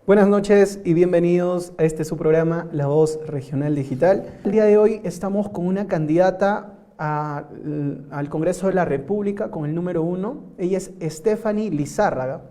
Buenas noches y bienvenidos a este su programa, La Voz Regional Digital. El día de hoy estamos con una candidata al Congreso de la República con el número 1. Ella es Stephanie Lizárraga.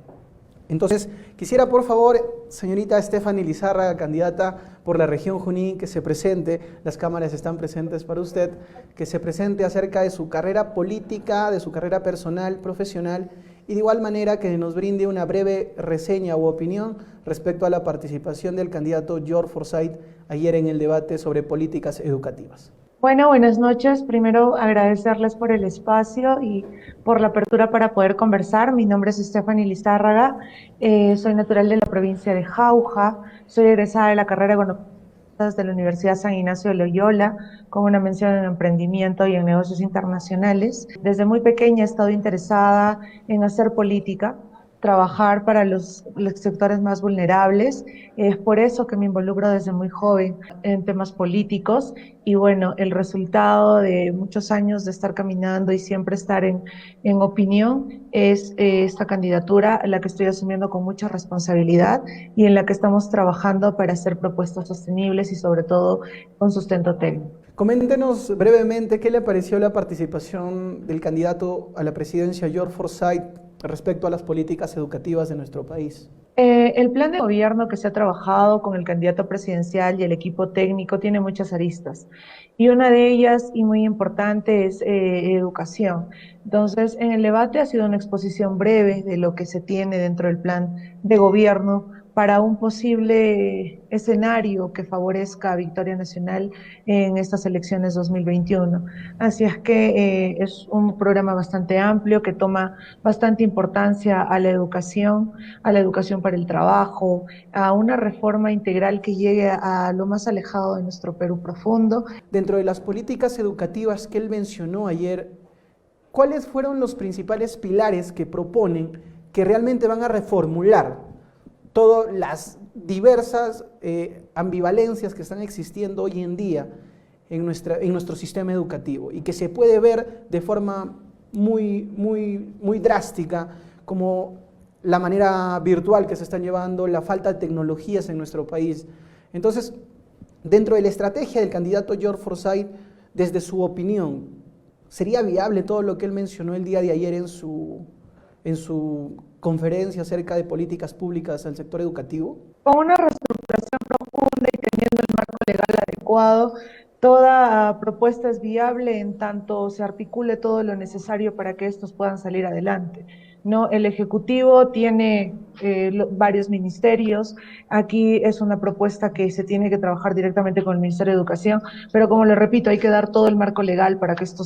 Entonces, quisiera por favor, señorita Stephanie Lizárraga, candidata por la región Junín, que se presente, las cámaras están presentes para usted, que se presente acerca de su carrera política, de su carrera personal, profesional, y de igual manera que nos brinde una breve reseña u opinión respecto a la participación del candidato George Forsyth ayer en el debate sobre políticas educativas. Bueno, buenas noches. Primero agradecerles por el espacio y por la apertura para poder conversar. Mi nombre es Stephanie Lizárraga, soy natural de la provincia de Jauja, soy egresada de la carrera de Economía de la Universidad San Ignacio de Loyola, con una mención en emprendimiento y en negocios internacionales. Desde muy pequeña he estado interesada en hacer política, trabajar para los sectores más vulnerables. Es por eso que me involucro desde muy joven en temas políticos y bueno, el resultado de muchos años de estar caminando y siempre estar en opinión es esta candidatura, la que estoy asumiendo con mucha responsabilidad y en la que estamos trabajando para hacer propuestas sostenibles y sobre todo con sustento técnico. Coméntenos brevemente qué le pareció la participación del candidato a la presidencia George Forsyth respecto a las políticas educativas de nuestro país. El plan de gobierno que se ha trabajado con el candidato presidencial y el equipo técnico tiene muchas aristas y una de ellas y muy importante es educación. Entonces, en el debate ha sido una exposición breve de lo que se tiene dentro del plan de gobierno para un posible escenario que favorezca a Victoria Nacional en estas elecciones 2021. Así es que es un programa bastante amplio que toma bastante importancia a la educación para el trabajo, a una reforma integral que llegue a lo más alejado de nuestro Perú profundo. Dentro de las políticas educativas que él mencionó ayer, ¿cuáles fueron los principales pilares que proponen que realmente van a reformular todas las diversas ambivalencias que están existiendo hoy en día en nuestro sistema educativo y que se puede ver de forma muy drástica como la manera virtual que se están llevando, la falta de tecnologías en nuestro país? Entonces, dentro de la estrategia del candidato George Forsyth, desde su opinión, ¿sería viable todo lo que él mencionó el día de ayer en su conferencia acerca de políticas públicas al sector educativo? Con una reestructuración profunda y teniendo el marco legal adecuado, toda propuesta es viable en tanto se articule todo lo necesario para que estos puedan salir adelante, ¿no? El Ejecutivo tiene varios ministerios. Aquí es una propuesta que se tiene que trabajar directamente con el Ministerio de Educación, pero como le repito, hay que dar todo el marco legal para que esto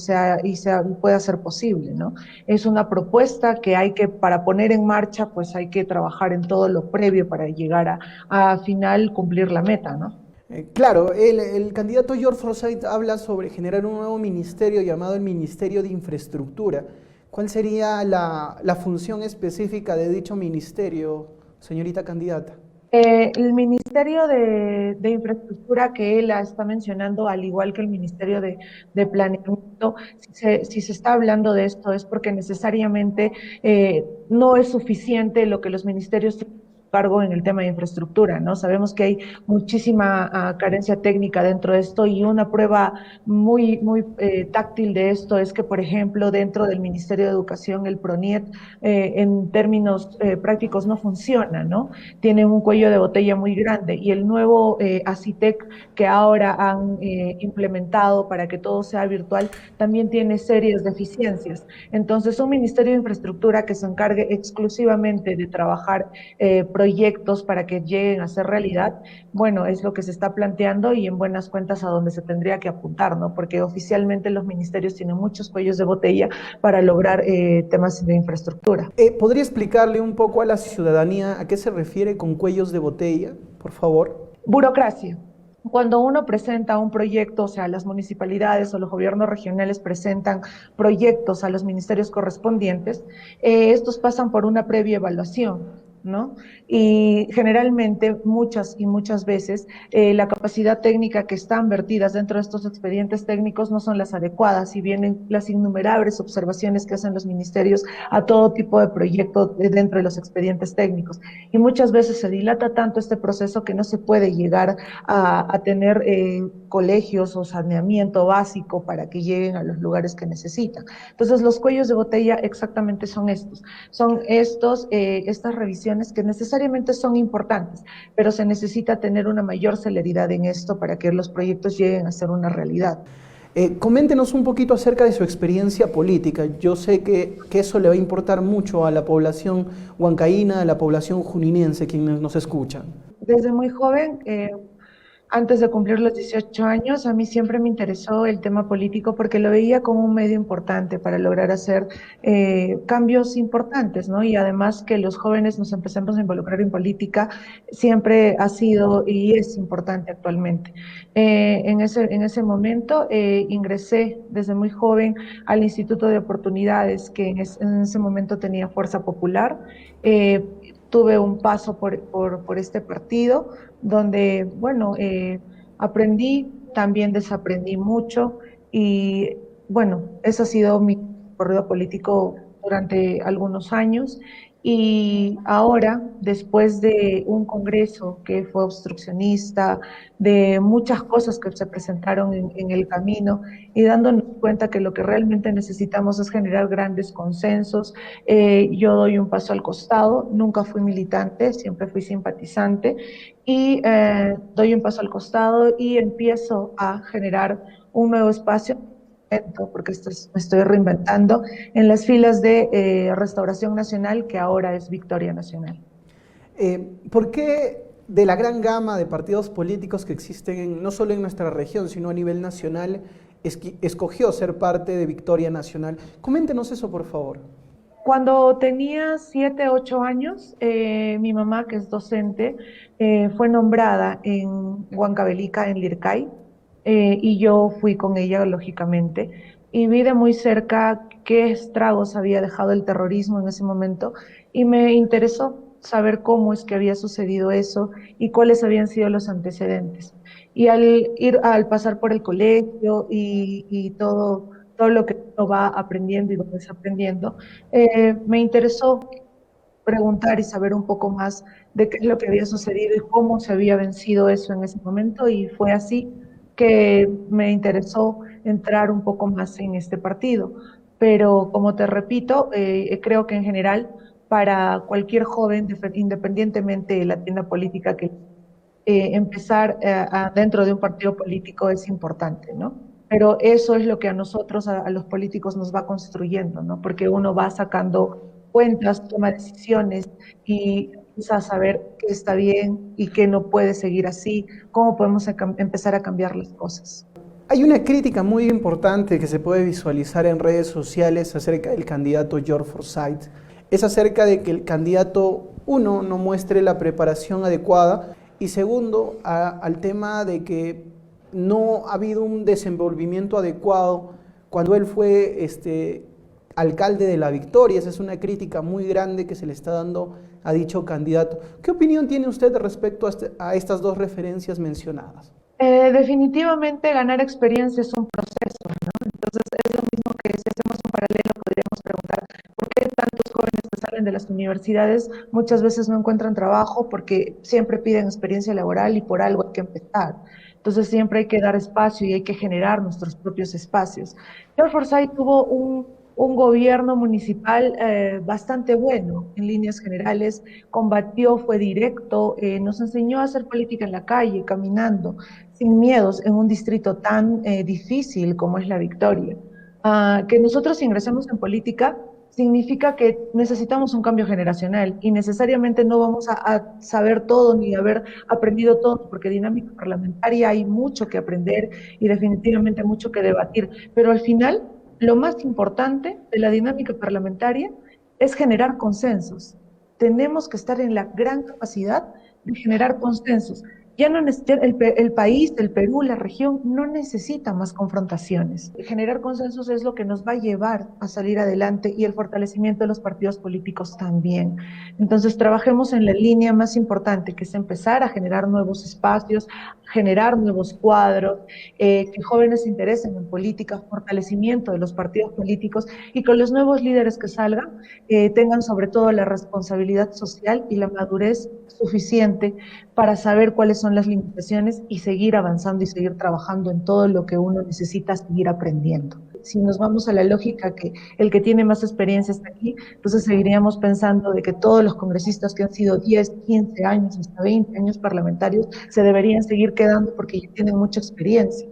pueda ser posible, ¿no? Es una propuesta que para poner en marcha, pues hay que trabajar en todo lo previo para llegar a final cumplir la meta, ¿no? Claro, el candidato George Forsyth habla sobre generar un nuevo ministerio llamado el Ministerio de Infraestructura. ¿Cuál sería la función específica de dicho ministerio, señorita candidata? El Ministerio de Infraestructura que él está mencionando, al igual que el Ministerio de Planeamiento, si se está hablando de esto es porque necesariamente no es suficiente lo que los ministerios tienen cargo en el tema de infraestructura, ¿no? Sabemos que hay muchísima carencia técnica dentro de esto y una prueba muy táctil de esto es que, por ejemplo, dentro del Ministerio de Educación, el PRONIET, en términos prácticos no funciona, ¿no? Tiene un cuello de botella muy grande y el nuevo ACITEC que ahora han implementado para que todo sea virtual también tiene serias deficiencias. Entonces, un Ministerio de Infraestructura que se encargue exclusivamente de trabajar proyectos para que lleguen a ser realidad, bueno, es lo que se está planteando y en buenas cuentas a donde se tendría que apuntar, ¿no? Porque oficialmente los ministerios tienen muchos cuellos de botella para lograr temas de infraestructura. ¿Podría explicarle un poco a la ciudadanía a qué se refiere con cuellos de botella, por favor? Burocracia. Cuando uno presenta un proyecto, o sea, las municipalidades o los gobiernos regionales presentan proyectos a los ministerios correspondientes, estos pasan por una previa evaluación. ¿no? Y generalmente, muchas y muchas veces, la capacidad técnica que están vertidas dentro de estos expedientes técnicos no son las adecuadas, y vienen las innumerables observaciones que hacen los ministerios a todo tipo de proyectos dentro de los expedientes técnicos. Y muchas veces se dilata tanto este proceso que no se puede llegar a tener colegios o saneamiento básico para que lleguen a los lugares que necesitan. Entonces, los cuellos de botella exactamente son estas revisiones que necesariamente son importantes, pero se necesita tener una mayor celeridad en esto para que los proyectos lleguen a ser una realidad. Coméntenos un poquito acerca de su experiencia política. Yo sé que eso le va a importar mucho a la población huancaína, a la población juninense, quienes nos escuchan. Desde muy joven, antes de cumplir los 18 años, a mí siempre me interesó el tema político porque lo veía como un medio importante para lograr hacer cambios importantes, ¿no? Y además que los jóvenes nos empecemos a involucrar en política siempre ha sido y es importante actualmente. En ese momento ingresé desde muy joven al Instituto de Oportunidades, que en ese momento tenía Fuerza Popular. Tuve un paso por este partido donde, bueno, aprendí, también desaprendí mucho y, bueno, ese ha sido mi recorrido político durante algunos años. Y ahora, después de un congreso que fue obstruccionista, de muchas cosas que se presentaron en el camino y dándonos cuenta que lo que realmente necesitamos es generar grandes consensos, yo doy un paso al costado. Nunca fui militante, siempre fui simpatizante, y doy un paso al costado y empiezo a generar un nuevo espacio, porque me estoy reinventando, en las filas de Restauración Nacional, que ahora es Victoria Nacional. ¿Por qué de la gran gama de partidos políticos que existen no solo en nuestra región, sino a nivel nacional, escogió ser parte de Victoria Nacional? Coméntenos eso, por favor. Cuando tenía 7, 8 años, mi mamá, que es docente, fue nombrada en Huancavelica, en Lircay, y yo fui con ella, lógicamente, y vi de muy cerca qué estragos había dejado el terrorismo en ese momento, y me interesó saber cómo es que había sucedido eso y cuáles habían sido los antecedentes. Y al pasar por el colegio y todo lo que uno va aprendiendo y va desaprendiendo, me interesó preguntar y saber un poco más de qué es lo que había sucedido y cómo se había vencido eso en ese momento, y fue así que me interesó entrar un poco más en este partido. Pero como te repito, creo que en general para cualquier joven, independientemente de la tienda política que empezar dentro de un partido político es importante, ¿no? Pero eso es lo que a nosotros, a los políticos, nos va construyendo, ¿no? Porque uno va sacando cuentas, toma decisiones y empieza a saber qué está bien y qué no puede seguir así, cómo podemos empezar a cambiar las cosas. Hay una crítica muy importante que se puede visualizar en redes sociales acerca del candidato George Forsyth. Es acerca de que el candidato, uno, no muestre la preparación adecuada, y segundo, al tema de que no ha habido un desenvolvimiento adecuado cuando él fue alcalde de La Victoria. Esa es una crítica muy grande que se le está dando a dicho candidato. ¿Qué opinión tiene usted respecto a estas dos referencias mencionadas? Definitivamente ganar experiencia es un proceso, ¿no? Entonces es lo mismo que si hacemos un paralelo podríamos preguntar por qué tantos jóvenes que salen de las universidades muchas veces no encuentran trabajo, porque siempre piden experiencia laboral y por algo hay que empezar. Entonces siempre hay que dar espacio y hay que generar nuestros propios espacios. George Forsyth tuvo un gobierno municipal bastante bueno en líneas generales, combatió, fue directo, nos enseñó a hacer política en la calle, caminando, sin miedos, en un distrito tan difícil como es La Victoria. Que nosotros ingresemos en política significa que necesitamos un cambio generacional y necesariamente no vamos a saber todo ni haber aprendido todo, porque dinámica parlamentaria hay mucho que aprender y definitivamente mucho que debatir, pero al final lo más importante de la dinámica parlamentaria es generar consensos. Tenemos que estar en la gran capacidad de generar consensos. Ya no el país, el Perú, la región no necesita más confrontaciones. Generar consensos es lo que nos va a llevar a salir adelante y el fortalecimiento de los partidos políticos también. Entonces, trabajemos en la línea más importante, que es empezar a generar nuevos espacios, generar nuevos cuadros, que jóvenes se interesen en política, fortalecimiento de los partidos políticos y que los nuevos líderes que salgan tengan sobre todo la responsabilidad social y la madurez suficiente para saber cuáles son las limitaciones y seguir avanzando y seguir trabajando en todo lo que uno necesita seguir aprendiendo. Si nos vamos a la lógica que el que tiene más experiencia está aquí, entonces seguiríamos pensando de que todos los congresistas que han sido 10, 15 años, hasta 20 años parlamentarios, se deberían seguir quedando porque ya tienen mucha experiencia.